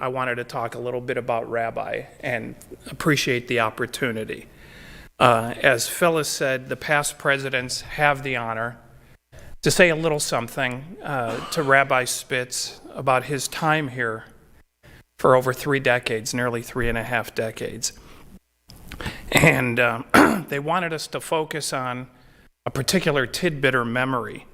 I wanted to talk a little bit about Rabbi and appreciate the opportunity. As Phyllis said, the past presidents have the honor to say a little something to Rabbi Spitz about his time here for over 3 decades, nearly 3.5 decades. And they wanted us to focus on a particular tidbit or memory,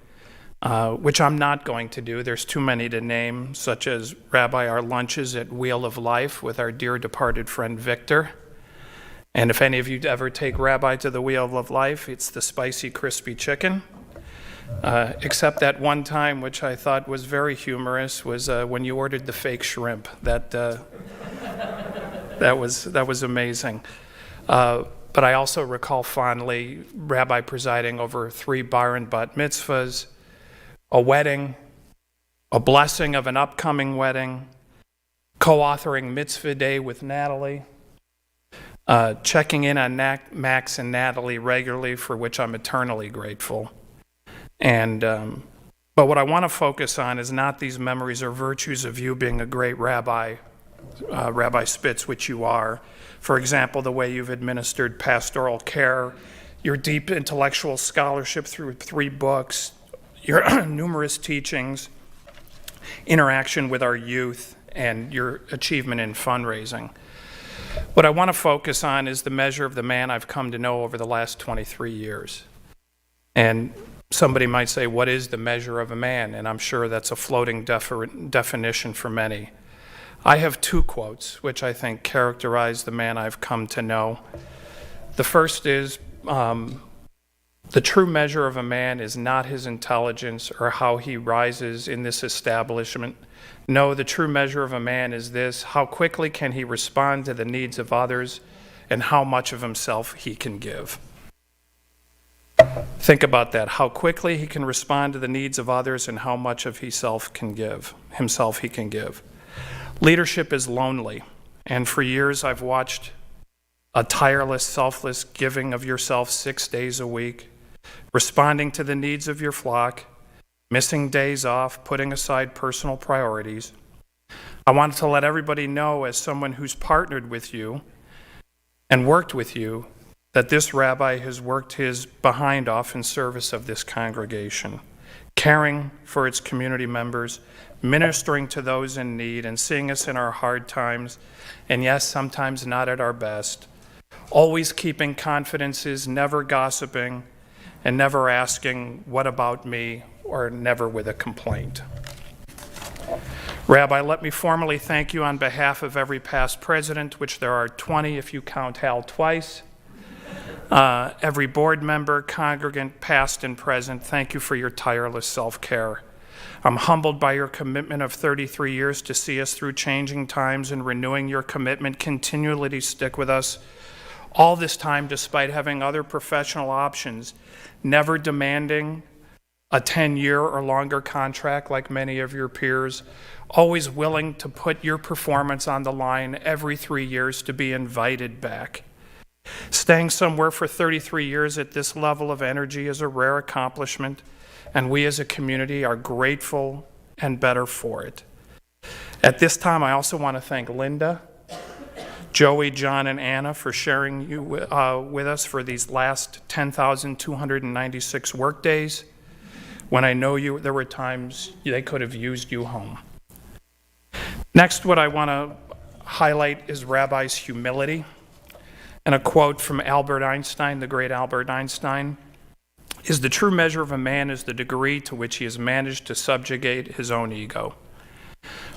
which I'm not going to do. There's too many to name, such as Rabbi, our lunches at Wheel of Life with our dear departed friend Victor. And if any of you ever take Rabbi to the Wheel of Life, it's the spicy, crispy chicken. Except that one time, which I thought was very humorous, was when you ordered the fake shrimp. That was amazing. But I also recall fondly Rabbi presiding over 3 bar and bat mitzvahs, a wedding, a blessing of an upcoming wedding, co-authoring Mitzvah Day with Natalie, checking in on Max and Natalie regularly, for which I'm eternally grateful. And but what I want to focus on is not these memories or virtues of you being a great rabbi, Rabbi Spitz, which you are. For example, the way you've administered pastoral care, your deep intellectual scholarship through 3 books, your numerous teachings, interaction with our youth, and your achievement in fundraising. What I want to focus on is the measure of the man I've come to know over the last 23 years. And somebody might say, what is the measure of a man? And I'm sure that's a floating definition for many. I have 2 quotes, which I think characterize the man I've come to know. The first is, the true measure of a man is not his intelligence or how he rises in this establishment. No, the true measure of a man is this: how quickly can he respond to the needs of others and how much of himself he can give. Think about that, how quickly he can respond to the needs of others and how much of himself he can give. Leadership is lonely, and for years I've watched a tireless, selfless giving of yourself 6 days a week, responding to the needs of your flock, missing days off, putting aside personal priorities. I wanted to let everybody know, as someone who's partnered with you and worked with you, that this rabbi has worked his behind off in service of this congregation, caring for its community members, ministering to those in need, and seeing us in our hard times, and yes, sometimes not at our best, always keeping confidences, never gossiping, and never asking, what about me, or never with a complaint. Rabbi, let me formally thank you on behalf of every past president, which there are 20 if you count Hal twice, every board member, congregant, past and present. Thank you for your tireless self-care. I'm humbled by your commitment of 33 years to see us through changing times and renewing your commitment continually to stick with us. All this time, despite having other professional options, never demanding a 10-year or longer contract like many of your peers, always willing to put your performance on the line every 3 years to be invited back. Staying somewhere for 33 years at this level of energy is a rare accomplishment, and we as a community are grateful and better for it. At this time, I also want to thank Linda, Joey, John, and Anna for sharing you with us for these last 10,296 work days, when I know there were times they could have used you home. Next, what I want to highlight is Rabbi's humility. And a quote from Albert Einstein, the great Albert Einstein, is the true measure of a man is the degree to which he has managed to subjugate his own ego.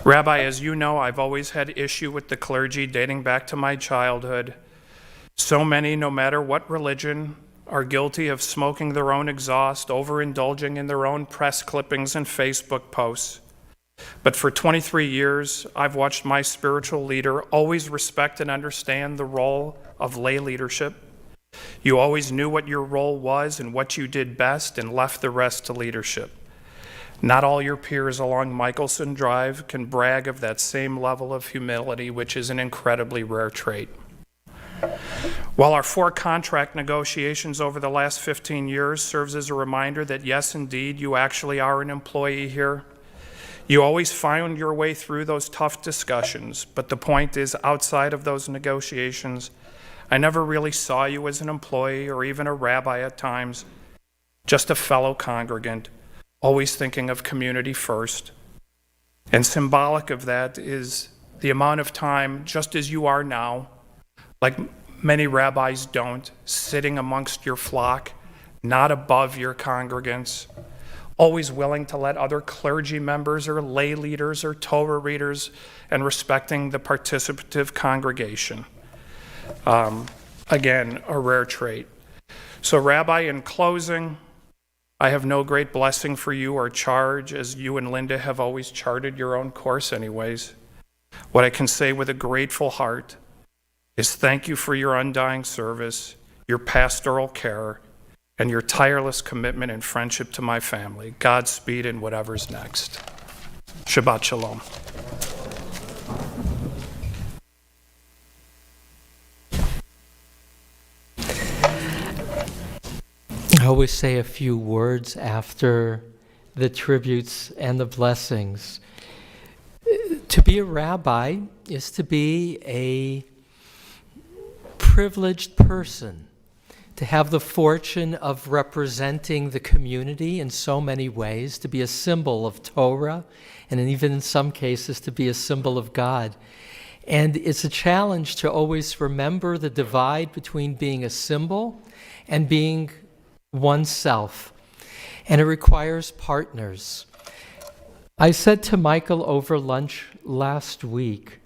Rabbi, as you know, I've always had issue with the clergy dating back to my childhood. So many, no matter what religion, are guilty of smoking their own exhaust, overindulging in their own press clippings and Facebook posts. But for 23 years, I've watched my spiritual leader always respect and understand the role of lay leadership. You always knew what your role was and what you did best and left the rest to leadership. Not all your peers along Michelson Drive can brag of that same level of humility, which is an incredibly rare trait. While our 4 contract negotiations over the last 15 years serves as a reminder that yes, indeed, you actually are an employee here, You always found your way through those tough discussions, but the point is, outside of those negotiations, I never really saw you as an employee or even a rabbi at times, just a fellow congregant, always thinking of community first. And symbolic of that is the amount of time, just as you are now, like many rabbis don't, sitting amongst your flock, not above your congregants, always willing to let other clergy members or lay leaders or Torah readers, and respecting the participative congregation. Again, a rare trait. So, Rabbi, in closing, I have no great blessing for you or charge, as you and Linda have always charted your own course anyways. What I can say with a grateful heart is thank you for your undying service, your pastoral care, and your tireless commitment and friendship to my family. Godspeed in whatever's next. Shabbat Shalom. I always say a few words after the tributes and the blessings. To be a rabbi is to be a privileged person, to have the fortune of representing the community in so many ways, to be a symbol of Torah, and even in some cases to be a symbol of God. And it's a challenge to always remember the divide between being a symbol and being oneself. And it requires partners. I said to Michael over lunch last week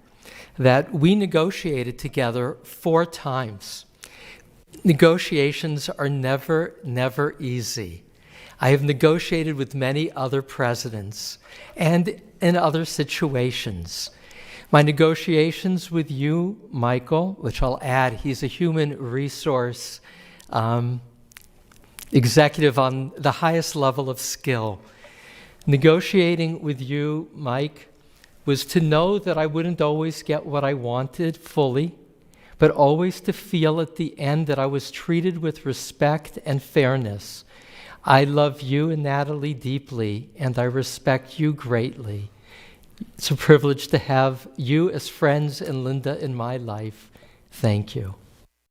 that we negotiated together 4 times. Negotiations are never easy. I have negotiated with many other presidents and in other situations. My negotiations with you, Michael, which I'll add, he's a human resource executive on the highest level of skill. Negotiating with you, Mike, was to know that I wouldn't always get what I wanted fully, but always to feel at the end that I was treated with respect and fairness. I love you and Natalie deeply, and I respect you greatly. It's a privilege to have you as friends and Linda in my life. Thank you.